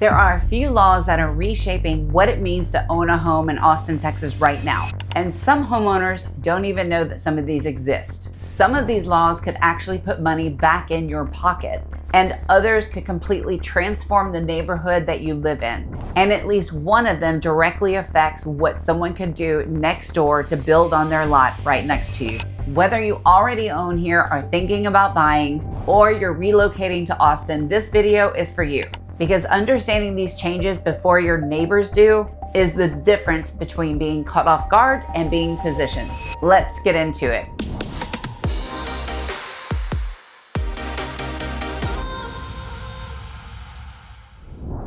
There are a few laws that are reshaping what it means to own a home in Austin, Texas right now. And some homeowners don't even know that some of these exist. Some of these laws could actually put money back in your pocket, and others could completely transform the neighborhood that you live in. And at least one of them directly affects what someone could do next door to build on their lot right next to you. Whether you already own here, are thinking about buying, or you're relocating to Austin, this video is for you. Because understanding these changes before your neighbors do is the difference between being caught off guard and being positioned. Let's get into it.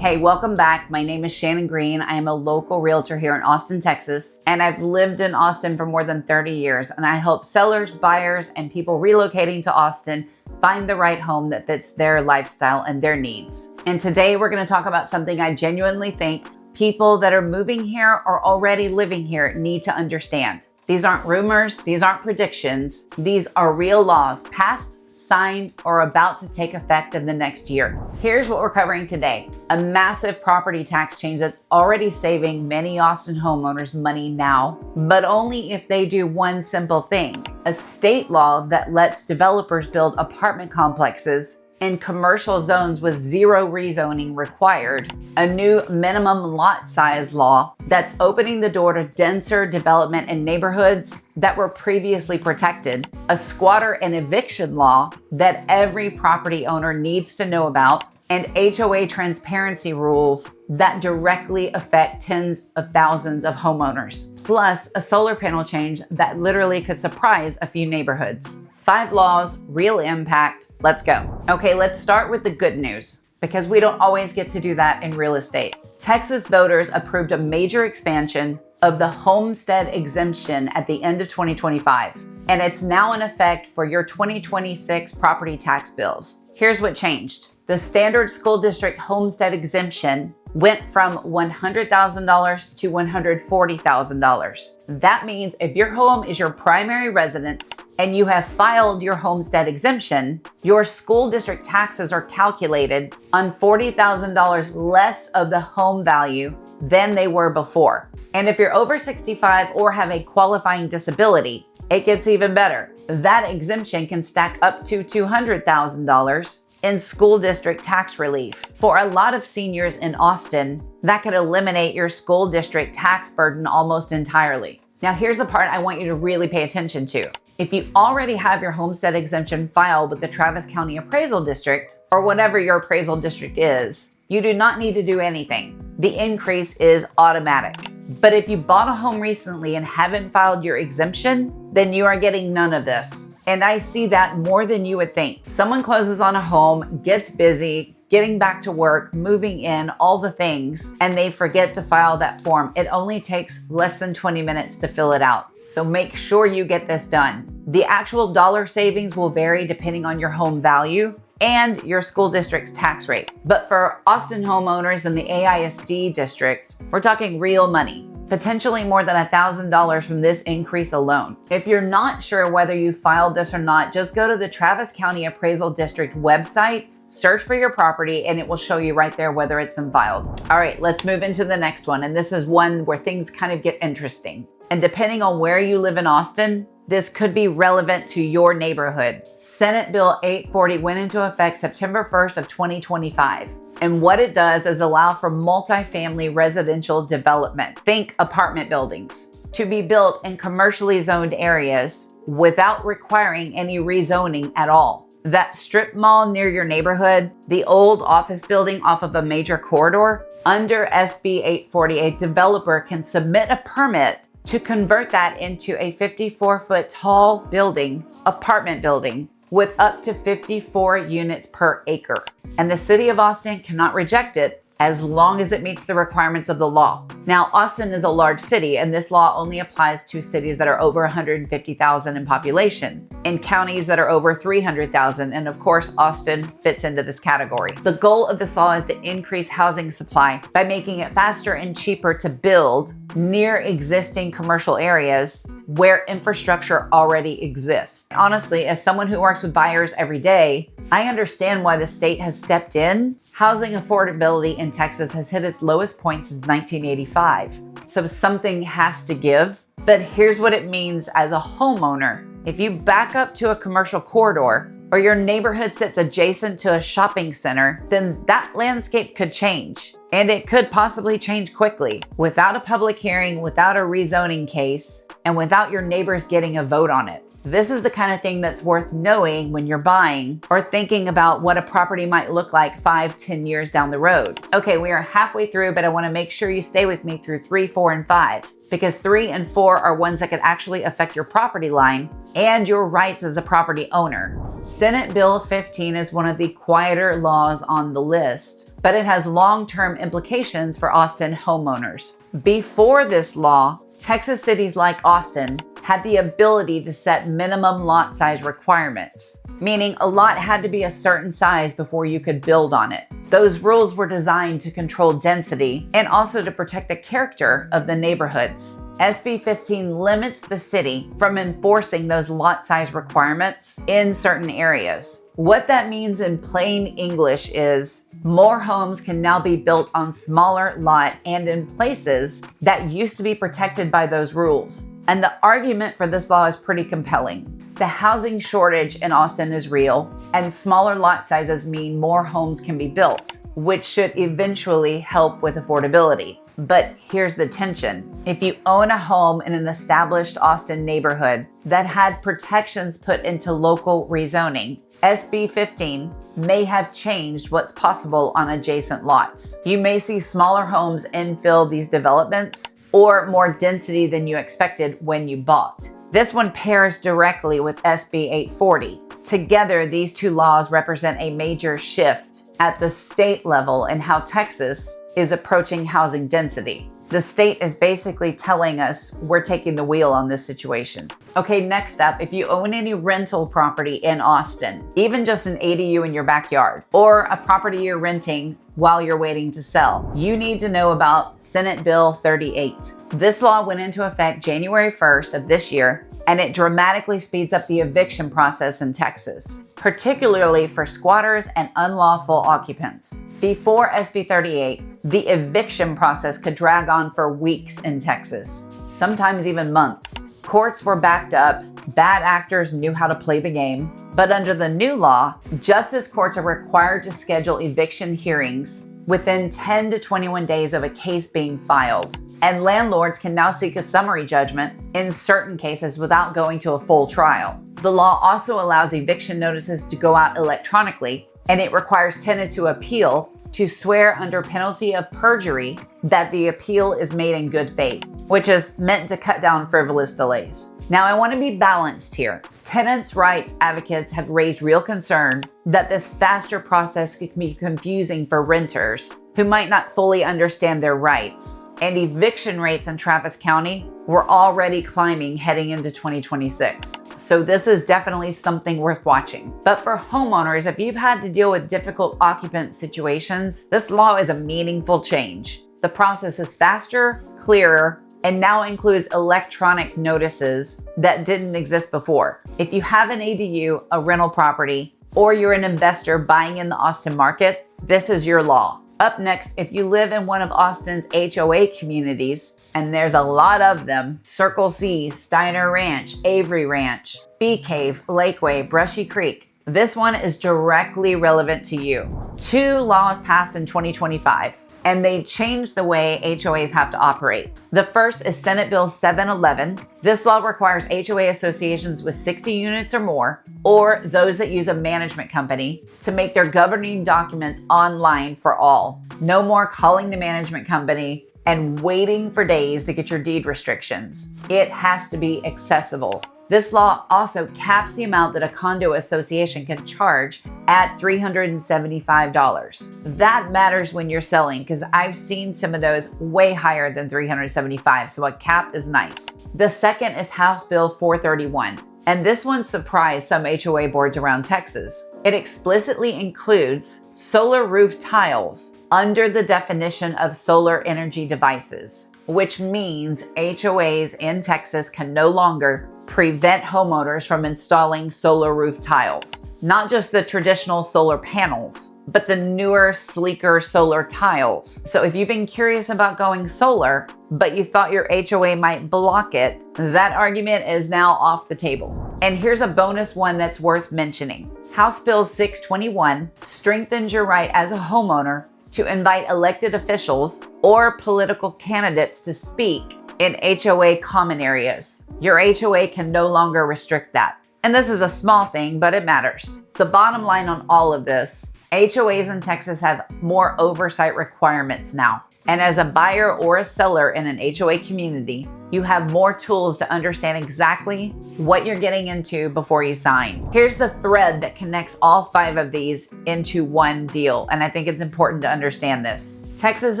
Hey, welcome back. My name is Shannon Green. I am a local realtor here in Austin, Texas, and I've lived in Austin for more than 30 years, and I help sellers, buyers, and people relocating to Austin find the right home that fits their lifestyle and their needs. And today we're going to talk about something I genuinely think people that are moving here or already living here need to understand. These aren't rumors, these aren't predictions, these are real laws passed, signed, or about to take effect in the next year. Here's what we're covering today. A massive property tax change that's already saving many Austin homeowners money now, but only if they do one simple thing. A state law that lets developers build apartment complexes in commercial zones with zero rezoning required. A new minimum lot size law that's opening the door to denser development in neighborhoods that were previously protected. A squatter and eviction law that every property owner needs to know about. And HOA transparency rules that directly affect tens of thousands of homeowners. Plus a solar panel change that literally could surprise a few neighborhoods. 5 laws, real impact. Let's go. Okay, let's start with the good news, because we don't always get to do that in real estate. Texas voters approved a major expansion of the Homestead exemption at the end of 2025, and it's now in effect for your 2026 property tax bills. Here's what changed. The standard school district homestead exemption went from $100,000 to $140,000. That means if your home is your primary residence and you have filed your homestead exemption, your school district taxes are calculated on $40,000 less of the home value than they were before. And if you're over 65 or have a qualifying disability, it gets even better. That exemption can stack up to $200,000 in school district tax relief. For a lot of seniors in Austin, that could eliminate your school district tax burden almost entirely. Now here's the part I want you to really pay attention to. If you already have your homestead exemption filed with the Travis County Appraisal District, or whatever your appraisal district is, you do not need to do anything. The increase is automatic. But if you bought a home recently and haven't filed your exemption, then you are getting none of this. And I see that more than you would think. Someone closes on a home, gets busy, getting back to work, moving in, all the things, and they forget to file that form. It only takes less than 20 minutes to fill it out. So make sure you get this done. The actual dollar savings will vary depending on your home value and your school district's tax rate. But for Austin homeowners in the AISD district, we're talking real money. Potentially more than $1,000 from this increase alone. If you're not sure whether you filed this or not, just go to the Travis County Appraisal District website, search for your property, and it will show you right there whether it's been filed. All right, let's move into the next one. And this is one where things kind of get interesting. And depending on where you live in Austin, this could be relevant to your neighborhood. Senate Bill 840 went into effect September 1st of 2025. And what it does is allow for multifamily residential development, think apartment buildings, to be built in commercially zoned areas without requiring any rezoning at all. That strip mall near your neighborhood, the old office building off of a major corridor, under SB 840, a developer can submit a permit to convert that into a 54-foot tall building, apartment building, with up to 54 units per acre. And the city of Austin cannot reject it as long as it meets the requirements of the law. Now, Austin is a large city, and this law only applies to cities that are over 150,000 in population, and counties that are over 300,000, and of course, Austin fits into this category. The goal of this law is to increase housing supply by making it faster and cheaper to build near existing commercial areas where infrastructure already exists. Honestly, as someone who works with buyers every day, I understand why the state has stepped in. Housing affordability in Texas has hit its lowest point since 1985. So something has to give. But here's what it means as a homeowner. If you back up to a commercial corridor, or your neighborhood sits adjacent to a shopping center, then that landscape could change. And it could possibly change quickly without a public hearing, without a rezoning case, and without your neighbors getting a vote on it. This is the kind of thing that's worth knowing when you're buying or thinking about what a property might look like 5-10 years down the road. Okay, we are halfway through, but I want to make sure you stay with me through 3, 4, and 5. Because 3 and 4 are ones that could actually affect your property line and your rights as a property owner. Senate Bill 15 is one of the quieter laws on the list, but it has long-term implications for Austin homeowners. Before this law, Texas cities like Austin had the ability to set minimum lot size requirements, meaning a lot had to be a certain size before you could build on it. Those rules were designed to control density and also to protect the character of the neighborhoods. SB 15 limits the city from enforcing those lot size requirements in certain areas. What that means in plain English is more homes can now be built on smaller lot and in places that used to be protected by those rules. And the argument for this law is pretty compelling. The housing shortage in Austin is real, and smaller lot sizes mean more homes can be built, which should eventually help with affordability. But here's the tension. If you own a home in an established Austin neighborhood that had protections put into local rezoning, SB 15 may have changed what's possible on adjacent lots. You may see smaller homes infill these developments or more density than you expected when you bought. This one pairs directly with SB 840. Together, these two laws represent a major shift at the state level in how Texas is approaching housing density. The state is basically telling us we're taking the wheel on this situation. Okay, next up, if you own any rental property in Austin, even just an ADU in your backyard, or a property you're renting while you're waiting to sell, you need to know about Senate Bill 38. This law went into effect January 1st of this year, and it dramatically speeds up the eviction process in Texas, particularly for squatters and unlawful occupants. Before SB 38, the eviction process could drag on for weeks in Texas, sometimes even months. Courts were backed up, bad actors knew how to play the game, but under the new law, justice courts are required to schedule eviction hearings within 10 to 21 days of a case being filed. And landlords can now seek a summary judgment in certain cases without going to a full trial. The law also allows eviction notices to go out electronically, and it requires tenants to appeal to swear under penalty of perjury that the appeal is made in good faith, which is meant to cut down frivolous delays. Now, I want to be balanced here. Tenants' rights advocates have raised real concern that this faster process can be confusing for renters who might not fully understand their rights. And eviction rates in Travis County were already climbing heading into 2026. So this is definitely something worth watching. But for homeowners, if you've had to deal with difficult occupant situations, this law is a meaningful change. The process is faster, clearer, and now includes electronic notices that didn't exist before. If you have an ADU, a rental property, or you're an investor buying in the Austin market, this is your law. Up next, if you live in one of Austin's HOA communities, and there's a lot of them, Circle C, Steiner Ranch, Avery Ranch, Bee Cave, Lakeway, Brushy Creek, this one is directly relevant to you. 2 laws passed in 2025, and they changed the way HOAs have to operate. The first is Senate Bill 711. This law requires HOA associations with 60 units or more, or those that use a management company, to make their governing documents online for all. No more calling the management company and waiting for days to get your deed restrictions. It has to be accessible. This law also caps the amount that a condo association can charge at $375. That matters when you're selling, because I've seen some of those way higher than $375, so a cap is nice. The second is House Bill 431, and this one surprised some HOA boards around Texas. It explicitly includes solar roof tiles under the definition of solar energy devices, which means HOAs in Texas can no longer prevent homeowners from installing solar roof tiles. Not just the traditional solar panels, but the newer, sleeker solar tiles. So if you've been curious about going solar, but you thought your HOA might block it, that argument is now off the table. And here's a bonus one that's worth mentioning. House Bill 621 strengthens your right as a homeowner to invite elected officials or political candidates to speak in HOA common areas. Your HOA can no longer restrict that. And this is a small thing, but it matters. The bottom line on all of this, HOAs in Texas have more oversight requirements now. And as a buyer or a seller in an HOA community, you have more tools to understand exactly what you're getting into before you sign. Here's the thread that connects all 5 of these into one deal, and I think it's important to understand this. Texas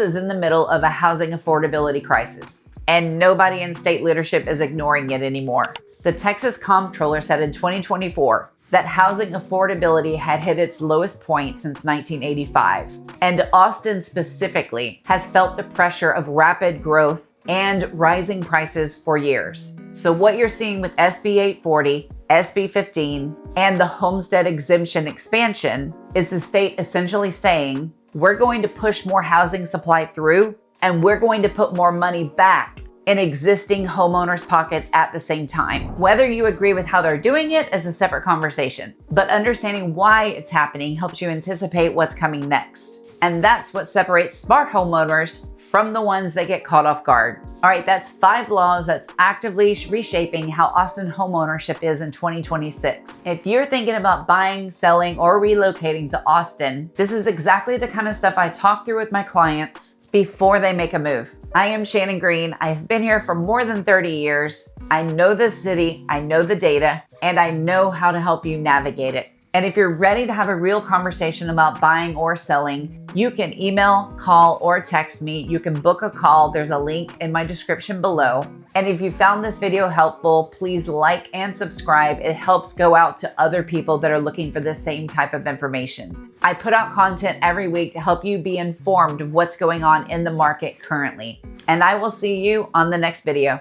is in the middle of a housing affordability crisis, and nobody in state leadership is ignoring it anymore. The Texas Comptroller said in 2024 that housing affordability had hit its lowest point since 1985. And Austin specifically has felt the pressure of rapid growth and rising prices for years. So what you're seeing with SB 840, SB 15, and the Homestead exemption expansion is the state essentially saying, we're going to push more housing supply through, and we're going to put more money back in existing homeowners' pockets at the same time. Whether you agree with how they're doing it is a separate conversation, but understanding why it's happening helps you anticipate what's coming next. And that's what separates smart homeowners from the ones that get caught off guard. All right, that's 5 laws that's actively reshaping how Austin homeownership is in 2026. If you're thinking about buying, selling, or relocating to Austin, this is exactly the kind of stuff I talk through with my clients before they make a move. I am Shannon Green. I've been here for more than 30 years. I know the city, I know the data, and I know how to help you navigate it. And if you're ready to have a real conversation about buying or selling, you can email, call, or text me. You can book a call. There's a link in my description below. And if you found this video helpful, please like and subscribe. It helps go out to other people that are looking for the same type of information. I put out content every week to help you be informed of what's going on in the market currently. And I will see you on the next video.